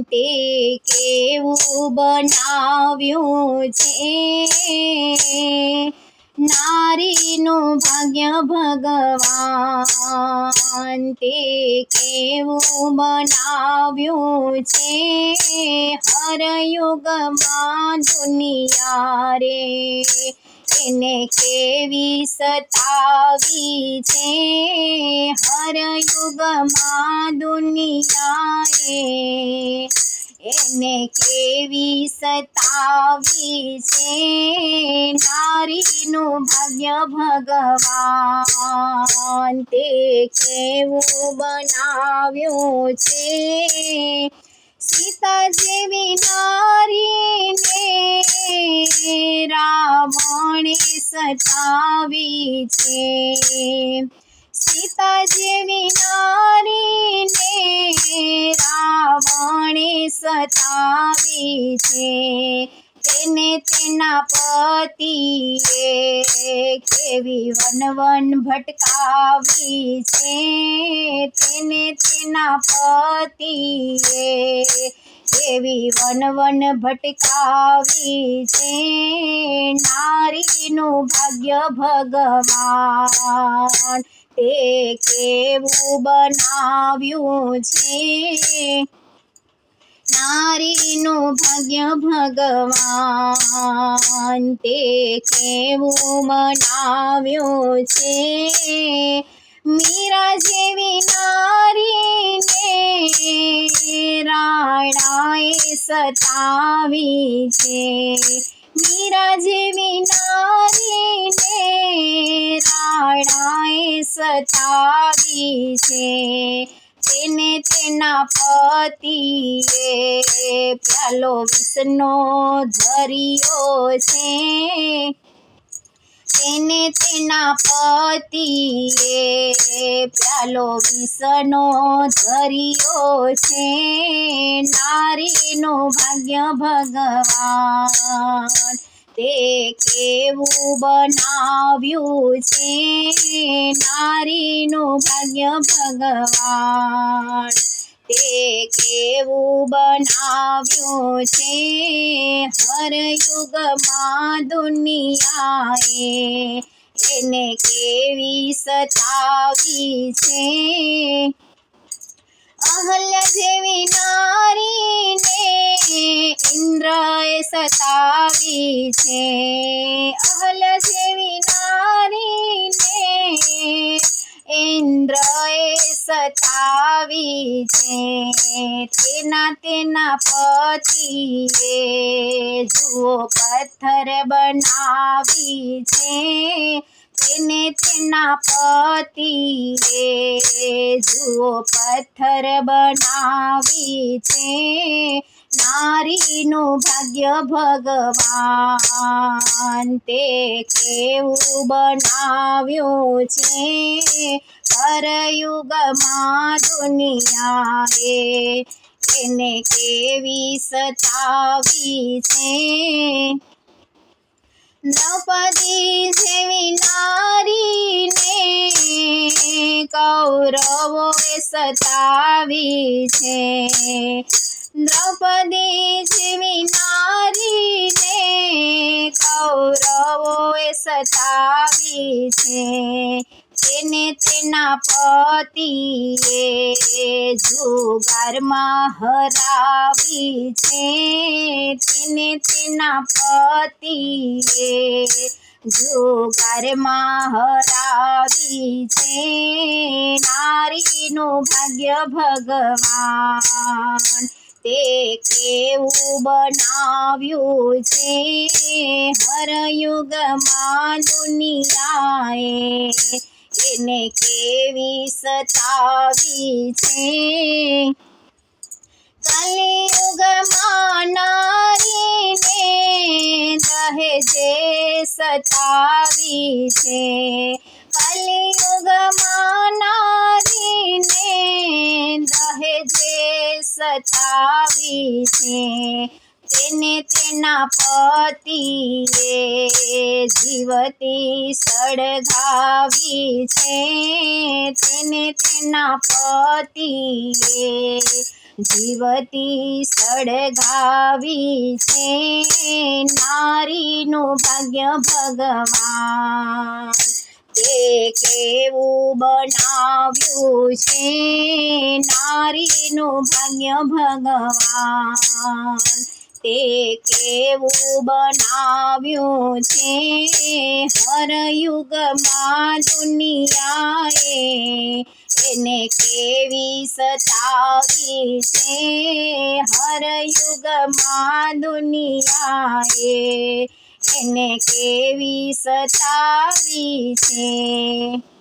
તે કેવું બનાવ્યું છે નારીનું ભાગ્ય ભગવાન તે કેવું બનાવ્યું છે હર યુગમાં દુનિયા રે એને કેવી સતાવી છે હર યુગમાં દુનિયાએ એને કેવી સતાવી છે નારીનું ભાગ્ય ભગવાન તે કેવું બનાવ્યું છે સીતા જેવી નારીને રાવણે સતાવી છે સીતા જેવી નારીને રાવણે સતાવી છે તેને તેના પતિએ કેવી વન ભટકાવી છે તેને તેના પતિએ કેવી વન ભટકાવી છે નારીનું ભાગ્ય ભગવાન તે કેવું બનાવ્યું છે નારીનું ભાગ્ય ભગવાન તે કેવું બનાવ્યું છે મીરા જેવી નારીને રાણાએ સતાવી છે મીરા જેવી નારીને રાણાએ સતાવી છે તેને તેના પતિએ પ્યાલો વિષનો ધર્યો છે તેને તેના પતિએ પ્યાલો વિષનો ધર્યો છે નારીનું ભાગ્ય ભગવાન તે કેવું બનાવ્યું છે નારીનું ભાગ્ય ભગવાન તે કેવું બનાવ્યું છે હર યુગમાં દુનિયાએ એને કેવી સતાવી છે અહલ્યા જેવી નારીને ઇન્દ્રએ સતાવી છે અહલ્યા જેવી નારીને ઇન્દ્રએ સતાવી છે તેના પતિએ જુઓ પથ્થર બનાવી છે તેને તેના પતિએ જુઓ પથ્થર બનાવી છે નારીનું ભાગ્ય ભગવાન તે કેવું બનાવ્યું છે હર યુગમાં દુનિયાએ એને કેવી સતાવી છે દ્રૌપદી જેવી નારીને કૌરવોએ સતાવી છે દ્રૌપદી જેવી નારીને કૌરવોએ સતાવી છે તેને તેના પતિએ જુગારમાં હરાવી છે તેને તેના પતિએ જુગારમાં હરાવી છે નારીનું ભાગ્ય ભગવાન તે કેવું બનાવ્યું છે હર યુગમાં દુનિયાએ એને કેવી સતાવી છે કલિયુગમાં નારીને દહેજે સતાવી છે કલિયુગમાં નારીને દહેજે સતાવી છે તેને તેના પતિએ જીવતી સળગાવી છે તેને તેના પતિએ જીવતી સળગાવી છે નારીનું ભાગ્ય ભગવાન તે કેવું બનાવ્યું છે નારીનું ભાગ્ય ભગવાન તે કેવું બનાવ્યું છે હર યુગમાં દુનિયાએ એને કેવી સતાવી છે હર યુગમાં દુનિયાએ એને કેવી સતાવી છે.